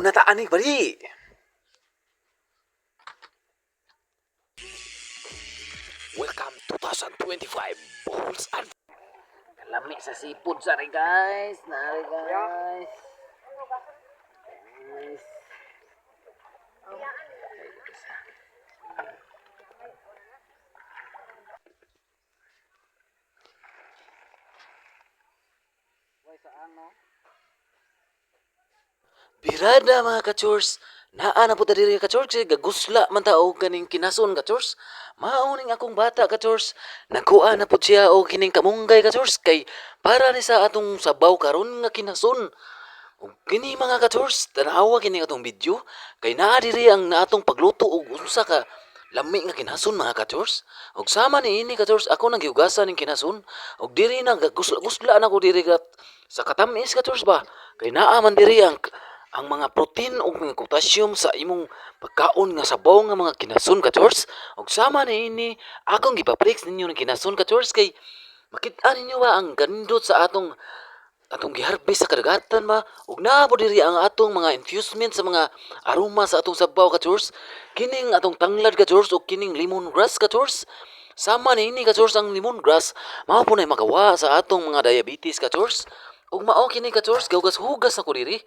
nataan ni bali. Welcome 2025 Balls and Kalami sa sipod sa rin guys. Nari guys. Guys. Birada mga ka-chores. Naa na po ta diri ka-chores kay gagusla man ta og kaning kinason ka-chores. Mauning akong bata ka-chores. Nakuha na po siya og kining kamunggay ka-chores kay para ni sa atong sabaw karon nga kinason. Ug kini mga ka-chores, tanawa kini atong video kay naa diri ang naatong pagluto og unsa ka lami nga kinason mga ka-chores. Ug sama ni ini ka-chores ako nang gihugasan ning kinason ug diri na gagusla-gusla na ko diri sa katamis ka-chores ba. Kay naa man diri ang mga protein ug mga potassium sa imong pagkaon nga sabaw nga mga kinason ka-chores. Ug sama ni ini akong gipaprix ninyo ng kinason ka-chores kay makita ninyo ba ang gandot sa atong giharvest sa kadagatan ba ug naa po diri ang atong mga infusement sa mga aroma sa atong sabaw ka-chores. Kining atong tanglad ka-chores ug kining lemongrass ka-chores. Sama ni ini ka-chores ang lemongrass mao po na magawa sa atong mga diabetes ka-chores. Ug mao kini ka-chores gawgas-hugas ako diri.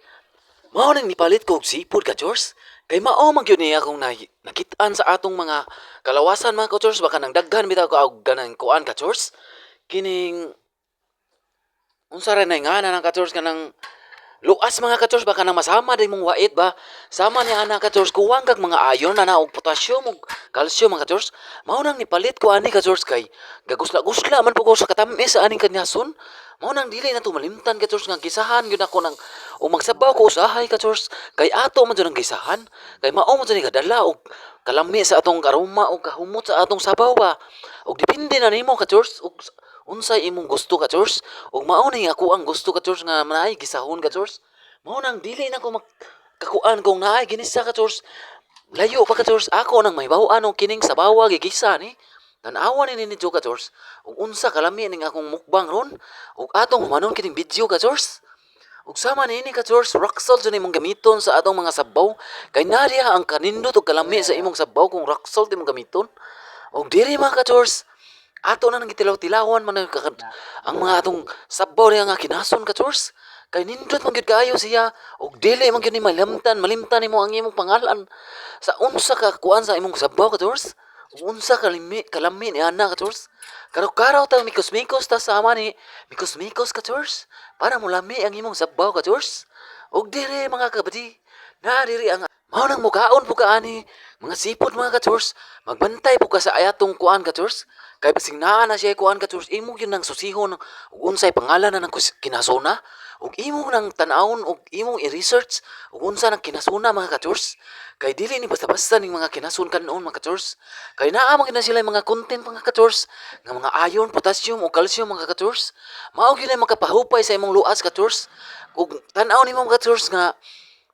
Mao nang nipalit ko og sipod ka-chores. Kay mao man gyud niya akong nakitaan sa atong mga kalawasan mga ka-chores baka nang daghan bitaw ka og ganang kuan ka-chores. Kining unsa ra nay ngana nang ka-chores kanang luas mga ka-chores baka nang masama day mong wait ba. Sama ni ana ka-chores kuwang kag mga iron na og potassium ug calcium mga ka-chores. Mao nang nipalit ko ani ka-chores kay gagusla-gusla man po ko sa katamis sa aning kanyason. Mao nang dili na to malimtan ka-chores nga gisahan gyud ako nang o magsabaw ko usahay ka-chores kay ato man jud ang gisahan kay mao man jud ni kadala og kalami sa atong aroma og kahumot sa atong sabaw ba. Og depende na nimo ka-chores ug unsay imong gusto ka-chores ug mao ni ako ang gusto ka-chores nga naay gisahon ka-chores. Mao nang dili na ko kakuan kung naay ginisa ka-chores. Layo pa ka-chores ako nang mahibaw-an og kining sabawa gigisa ni. Tanawa ni ninyo ka-chores ug unsa kalami ning akong mukbang ron ug atong humanon kining video ka-chores. Ug sama niini ka-chores rock salt jud imong gamiton sa atong mga sabaw kay nariya ang kanindot ug kalami sa imong sabaw kung rock salt imong gamiton. Ug diri mga ka-chores ato na nang gitilaw-tilawan man ang mga atong sabaw niya nga kinason ka-chores. Kay nindot man gyud kaayo siya ug dili man gyud ni malimtan nimo ang imong pangalan sa unsa ka kuan sa imong sabaw ka-chores. Unsa kalami ni ana ka-chores. Karaw-karaw tang mikos-mikos ta sama ni mikos-mikos ka-chores para mulami ang imong sabaw ka-chores. Ug dire mga kabadi na diri ang mao nang mukaon po ka ani mga sipod mga ka-chores. Magbantay po ka sa ayatong kuan ka-chores. Kay basing naa na siya kuan ka-chores imo gyud nang susihon ug unsay pangalan na ng kinasona ug imo nang tan-awon ug imong i-research ug unsa nang kinasona mga ka-chores. Kay dili ni basta-basta ning mga kinason kanon mga ka-chores. Kay naa man gid sila mga content mga ka-chores nga mga iron, potassium ug calcium mga ka-chores. Mao gyud ay makapahupay sa imong luas ka-chores. Ug tan-aw nimo mga ka-chores nga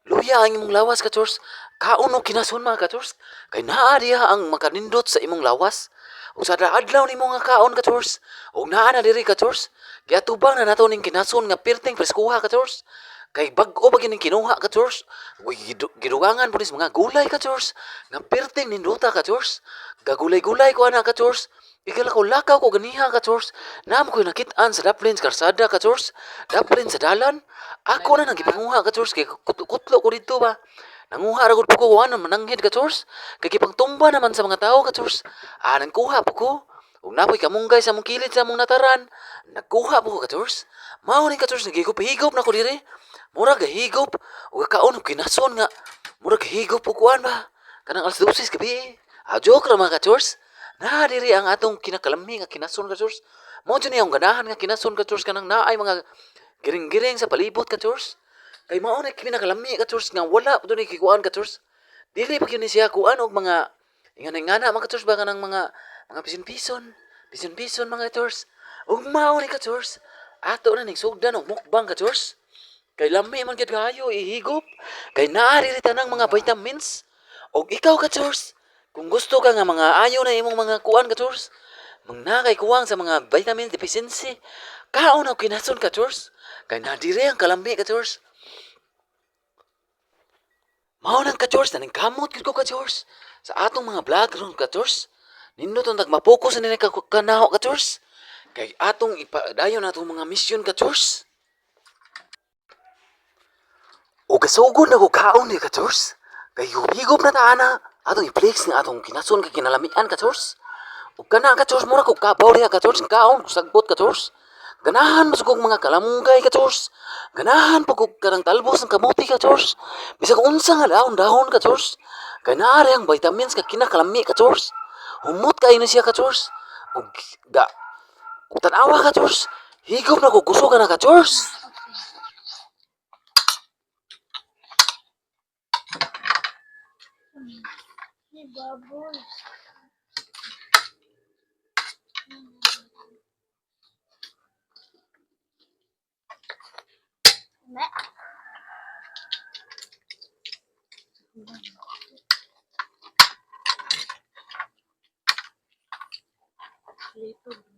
luya ang imong lawas ka-chores. Kaon og kinason mga ka-chores. Kay naa diha ang makanindot sa imong lawas. Ug sa adlaw nimo nga kaon ka-chores. Ug naa na diri ka-chores. Giatubang na nato ning kinason nga perting preskuha ka-chores. Kay bag-o ba gining kinuha ka-chores. Uy gidugangan po mga gulay ka-chores. Nga perting ninduta ka-chores. Gagulay-gulay ko ana ka-chores. Igala ko lakaw ko ganiha ka-chores. Naam ko nakitaan sa Daplin karsada ka-chores. Daplin sa dalan. Ako na nang gipanguha ka-chores kay kutlo ko dito ba. Nanguha ra gud po ko ano mananghid ka-chores. Kay gipangtumba naman sa mga tao ka-chores. Nangkuha po ko. Ug napoy kamunggay sa mong kilid sa mong nataran. Nagkuha po ko ka-chores. Mao ni ka-chores nagigop-higop na ko diri. Murag gahigop ug kaon og kinason nga. Murag gahigop og kuan ba. Kanang alas 12 gabi. Joke ra mga ka-chores. Na diri ang atong kinakalami nga kinason ka-chores. Mao jud ni ang ganahan nga kinason ka-chores kanang naay mga giring-giring sa palibot ka-chores. Kay mao na kinakalami ka-chores nga wala pud ni kikuan ka-chores. Dili pa gyud ni siya kuan og mga ingana mga ka-chores ba kanang mga pison-pison. Pison-pison mga ka-chores. Ug mao ni ka-chores. Ato na ning sugdan og mukbang ka-chores. Kay lami man gyud kaayo ihigop. Kay naa diri tanang mga vitamins. Og ikaw ka-chores, kung gusto ka nga mga ayo na imong mga kuan ka-chores, mangnakay kuwang sa mga vitamin deficiency, kaon og kinason ka-chores. Kay na diri ang kalambi ka-chores. Mao nang ka George naning kamot gid ko ka George. Sa atong mga vlog ron ka George. Nindot ang nagma-focus na ka kanaho ka George. Kay atong ipadayon natong mga mission ka George. O gasugod na ko kaon ni ka George. Kay higop na taana. Atong i-flex ni atong kinason kay kinalamian ka George. O kana ka George mura ko kabaw niya ka George kaon sagbot ka George. Ganahan mo sa kong mga kalamungkay ka George. Ganahan po kong karang talbos ng kamuti ka George. Bisag unsa nga dahon-dahon ka George. Ganari ang vitamins ka kinakalami ka George. Humot kayo na siya ka George. Ug ga ug tanawa ka George. Higop na ko gusto ka na ka George.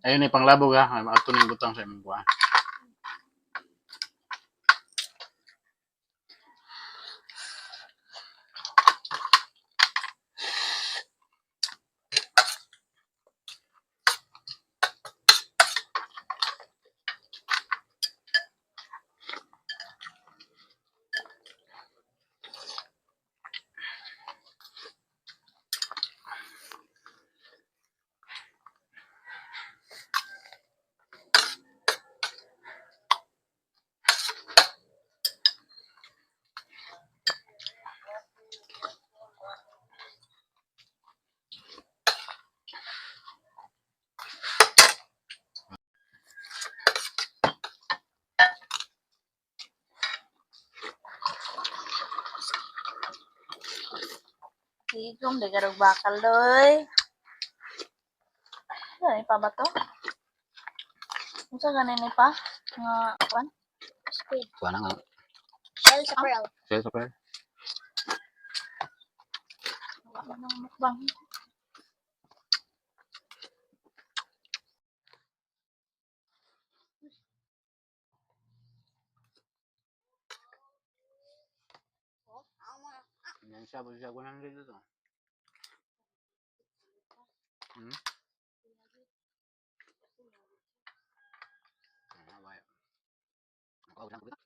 Ayun ni panglabog ha. Ato ning butang sa imong kuha. Sigom de garog bakal doy. Ano pa ba to? Unsa ganin ni pa? Nga kwan? Squid. Kuha na nga. Shell sa pearl. Shell sa pearl. Wala nang mukbang. Yan siya, bali siya 100 ito. Hmm? Ano ba? Ako lang ko